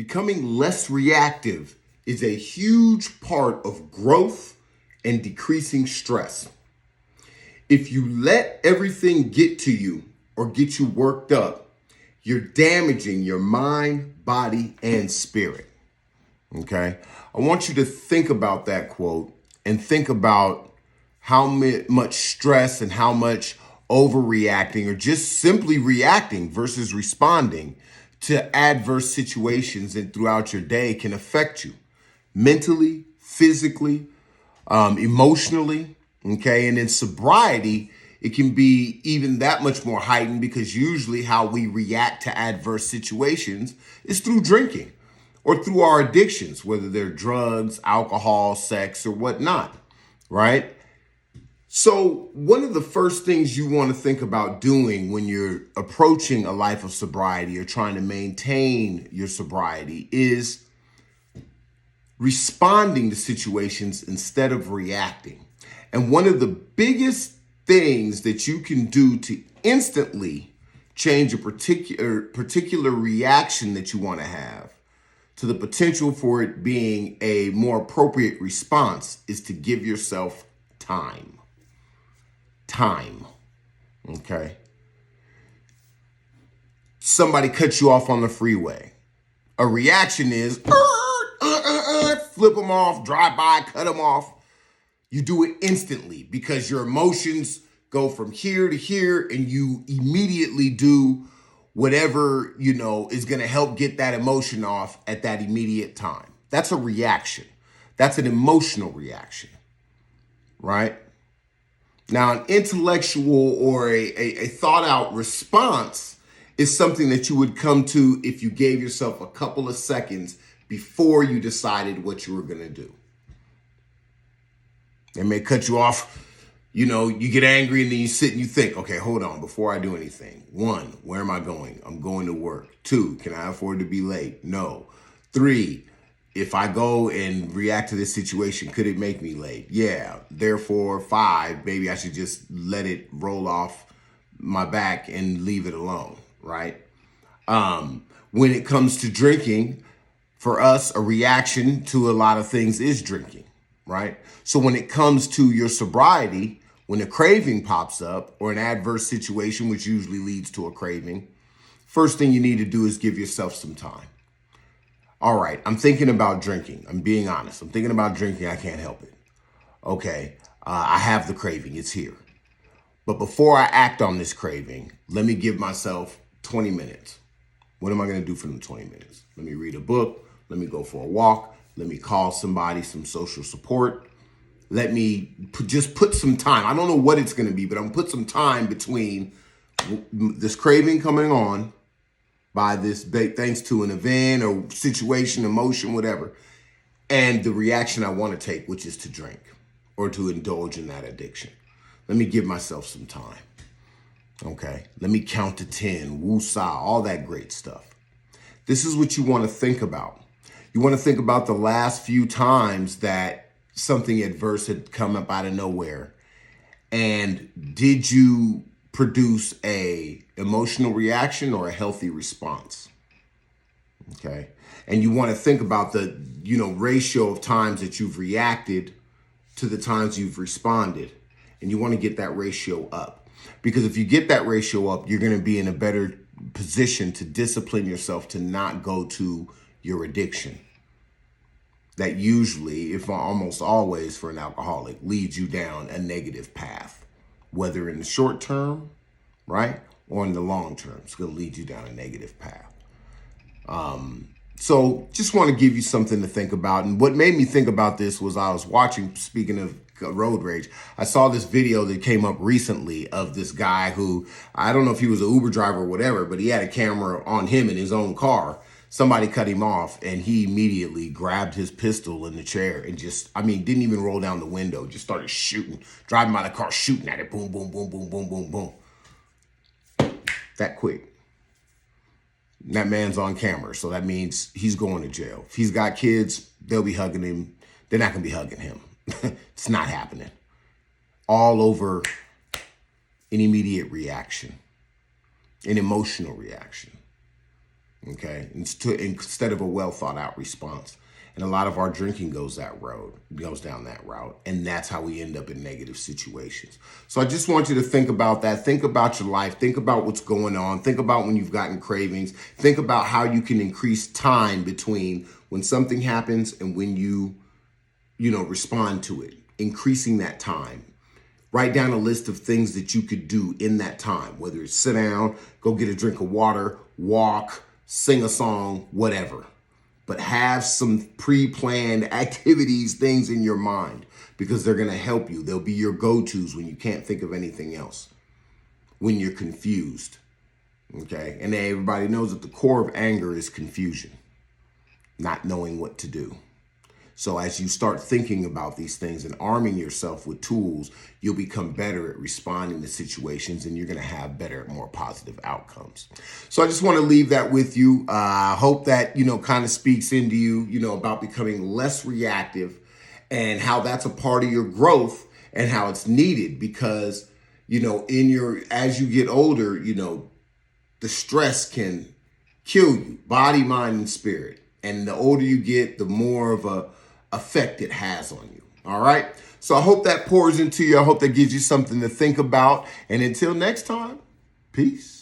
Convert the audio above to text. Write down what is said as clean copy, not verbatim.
Becoming less reactive is a huge part of growth and decreasing stress. If you let everything get to you or get you worked up, you're damaging your mind, body, and spirit. Okay? I want you to think about that quote and think about how much stress and how much overreacting or just simply reacting versus responding to adverse situations and throughout your day can affect you mentally, physically, emotionally. Okay. And in sobriety, it can be even that much more heightened because usually how we react to adverse situations is through drinking or through our addictions, whether they're drugs, alcohol, sex, or whatnot. Right. So one of the first things you want to think about doing when you're approaching a life of sobriety or trying to maintain your sobriety is responding to situations instead of reacting. And one of the biggest things that you can do to instantly change a particular reaction that you want to have to the potential for it being a more appropriate response is to give yourself time. Time. Okay. Somebody cuts you off on the freeway. A reaction is flip them off, drive by, cut them off. You do it instantly because your emotions go from here to here and you immediately do whatever, is going to help get that emotion off at that immediate time. That's a reaction. That's an emotional reaction, right? Now, an intellectual or a thought out response is something that you would come to if you gave yourself a couple of seconds before you decided what you were going to do. They may cut you off, you get angry and then you sit and you think, okay, hold on, before I do anything. 1, where am I going? I'm going to work. 2, can I afford to be late? No. 3, if I go and react to this situation, could it make me late? Yeah. Therefore, 5, maybe I should just let it roll off my back and leave it alone, right? When it comes to drinking, for us, a reaction to a lot of things is drinking, right? So when it comes to your sobriety, when a craving pops up or an adverse situation, which usually leads to a craving, first thing you need to do is give yourself some time. All right, I'm thinking about drinking. I'm being honest. I'm thinking about drinking. I can't help it. Okay, I have the craving. It's here. But before I act on this craving, let me give myself 20 minutes. What am I going to do for them 20 minutes? Let me read a book. Let me go for a walk. Let me call somebody, some social support. Let me just put some time. I don't know what it's going to be, but I'm going to put some time between this craving coming on by this, thanks to an event or situation, emotion, whatever, and the reaction I want to take, which is to drink or to indulge in that addiction. Let me give myself some time. Okay. Let me count to 10, woo-sa, all that great stuff. This is what you want to think about. You want to think about the last few times that something adverse had come up out of nowhere. And did you produce a emotional reaction or a healthy response? Okay. And you want to think about the, ratio of times that you've reacted to the times you've responded. And you want to get that ratio up. Because if you get that ratio up, you're going to be in a better position to discipline yourself to not go to your addiction. That usually, if almost always for an alcoholic, leads you down a negative path, whether in the short term, right, or in the long term. It's going to lead you down a negative path. So just want to give you something to think about. And what made me think about this was I was watching, speaking of road rage, I saw this video that came up recently of this guy who, I don't know if he was an Uber driver or whatever, but he had a camera on him in his own car. Somebody cut him off and he immediately grabbed his pistol in the chair and didn't even roll down the window, just started shooting, driving by the car, shooting at it, boom, boom, boom, boom, boom, boom, boom. That quick. That man's on camera, so that means he's going to jail. If he's got kids, they'll be hugging him. They're not going to be hugging him. It's not happening. All over an immediate reaction, an emotional reaction. Okay, instead of a well thought out response. And a lot of our drinking goes down that route. And that's how we end up in negative situations. So I just want you to think about that. Think about your life. Think about what's going on. Think about when you've gotten cravings. Think about how you can increase time between when something happens and when you respond to it. Increasing that time. Write down a list of things that you could do in that time, whether it's sit down, go get a drink of water, walk, sing a song, whatever. But have some pre-planned activities, things in your mind, because they're going to help you. They'll be your go-tos when you can't think of anything else, when you're confused. Okay? And everybody knows that the core of anger is confusion, not knowing what to do. So as you start thinking about these things and arming yourself with tools, you'll become better at responding to situations, and you're going to have better, more positive outcomes. So I just want to leave that with you. I hope that, kind of speaks into you, about becoming less reactive and how that's a part of your growth and how it's needed because, as you get older, the stress can kill you, body, mind, and spirit. And the older you get, the more of a effect it has on you. All right. So I hope that pours into you. I hope that gives you something to think about. And until next time, peace.